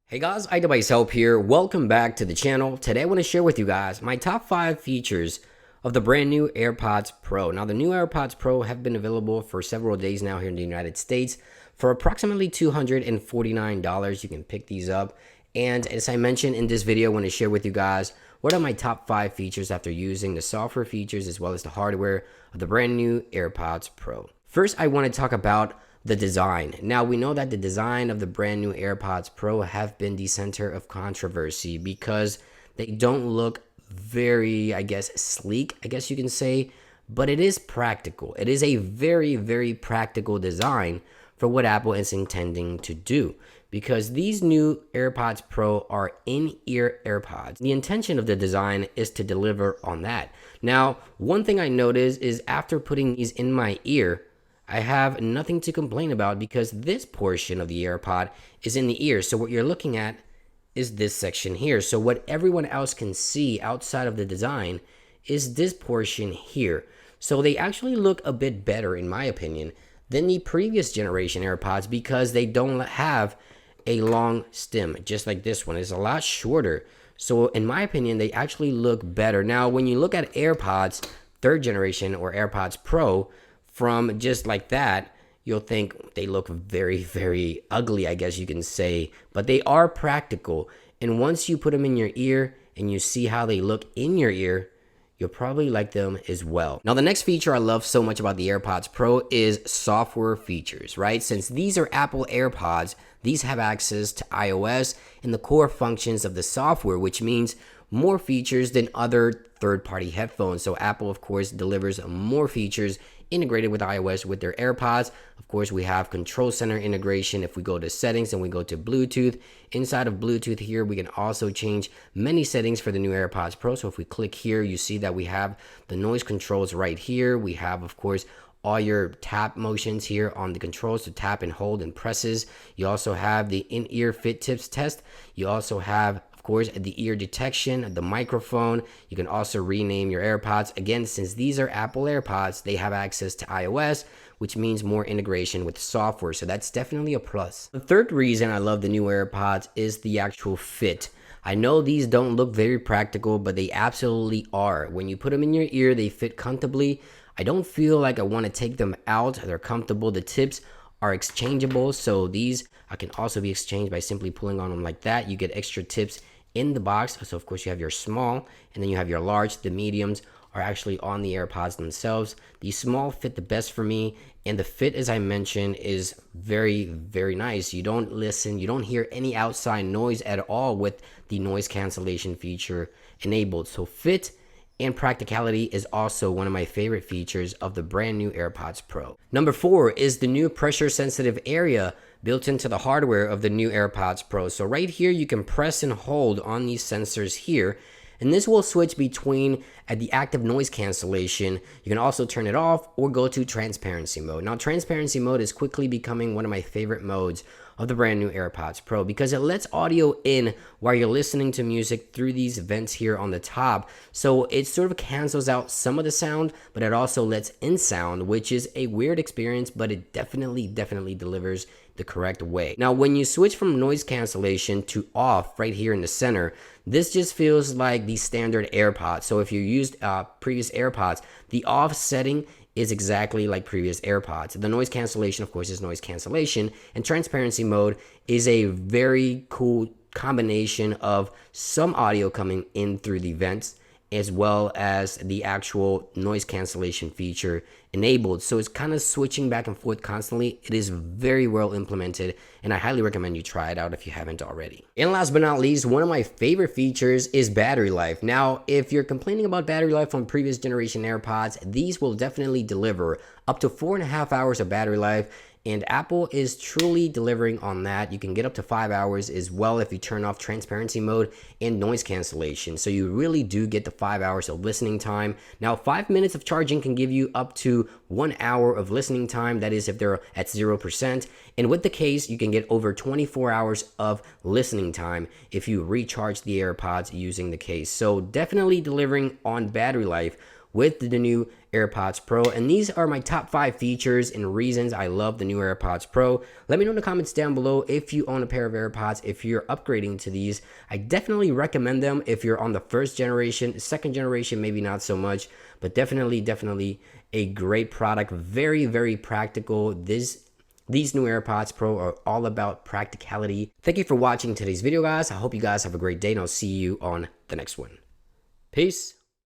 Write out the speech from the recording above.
Hey guys, iDeviceHelp here. Welcome back to the channel. Today I want to share with you guys my top 5 features of the brand new AirPods Pro. Now the new AirPods Pro have been available for several days now here in the United States for approximately $249. You can pick these up. And as I mentioned in this video, I want to share with you guys what are my top 5 features after using the software features as well as the hardware of the brand new AirPods Pro. First, I want to talk about the design. Now we know that the design of the brand new AirPods Pro have been the center of controversy because they don't look very, sleek, I guess you can say, but it is practical. It is a very practical design for what Apple is intending to do, because these new AirPods Pro are in-ear AirPods. The intention of the design is to deliver on that. Now, one thing I noticed is after putting these in my ear, I have nothing to complain about because this portion of the AirPod is in the ear. So what you're looking at is this section here. So what everyone else can see outside of the design is this portion here. So they actually look a bit better, in my opinion, than the previous generation AirPods because they don't have a long stem, just like this one. It's a lot shorter. So in my opinion, they actually look better. Now, when you look at AirPods, third generation or AirPods Pro, from just like that, you'll think they look very ugly, I guess you can say, but they are practical. And once you put them in your ear and you see how they look in your ear, you'll probably like them as well. Now, the next feature I love so much about the AirPods Pro is software features, right? Since these are Apple AirPods, these have access to iOS and the core functions of the software, which means more features than other third-party headphones. So Apple, of course, delivers more features integrated with iOS with their AirPods. Of course, we have control center integration. If we go to settings and we go to Bluetooth, inside of Bluetooth here, we can also change many settings for the new AirPods Pro. So if we click here, you see that we have the noise controls right here. We have, of course, all your tap motions here on the controls to tap and hold and presses. You also have the in-ear fit tips test. You also have, of course, the ear detection, the microphone. You can also rename your AirPods. Again, since these are Apple AirPods, they have access to iOS, which means more integration with software. So that's definitely a plus. The third reason I love the new AirPods is the actual fit. I know these don't look very practical, but they absolutely are. When you put them in your ear, they fit comfortably. I don't feel like I want to take them out. They're comfortable. The tips are exchangeable, so these can also be exchanged by simply pulling on them like that. You get extra tips in the box. So of course you have your small and then you have your large. The mediums are actually on the AirPods themselves. The small fit the best for me, and the fit, as I mentioned, is very nice. You don't listen, you don't hear any outside noise at all with the noise cancellation feature enabled. So fit and practicality is also one of my favorite features of the brand new AirPods Pro. Number 4 is the new pressure sensitive area built into the hardware of the new AirPods Pro. So right here, you can press and hold on these sensors here, and this will switch between the active noise cancellation. You can also turn it off or go to transparency mode. Now, transparency mode is quickly becoming one of my favorite modes of the brand new AirPods Pro because it lets audio in while you're listening to music through these vents here on the top. So it sort of cancels out some of the sound, but it also lets in sound, which is a weird experience, but it definitely delivers the correct way. Now, when you switch from noise cancellation to off right here in the center, this just feels like the standard AirPods. So if you used previous AirPods, the off setting is exactly like previous AirPods. The noise cancellation, of course, is noise cancellation, and transparency mode is a very cool combination of some audio coming in through the vents as well as the actual noise cancellation feature enabled. So it's kind of switching back and forth constantly. It is very well implemented, and I highly recommend you try it out if you haven't already. And last but not least, one of my favorite features is battery life. Now, if you're complaining about battery life on previous generation AirPods, these will definitely deliver up to 4.5 hours of battery life. And Apple is truly delivering on that. You can get up to 5 hours as well if you turn off transparency mode and noise cancellation. So you really do get the 5 hours of listening time. Now, 5 minutes of charging can give you up to 1 hour of listening time. That is if they're at 0%. And with the case, you can get over 24 hours of listening time if you recharge the AirPods using the case. So definitely delivering on battery life with the new AirPods Pro. And these are my top 5 features and reasons I love the new AirPods Pro. Let me know in the comments down below if you own a pair of AirPods, if you're upgrading to these. I definitely recommend them if you're on the first generation. Second generation, maybe not so much, but definitely a great product. Very, very practical. These new AirPods Pro are all about practicality. Thank you for watching today's video, guys. I hope you guys have a great day, and I'll see you on the next one. Peace.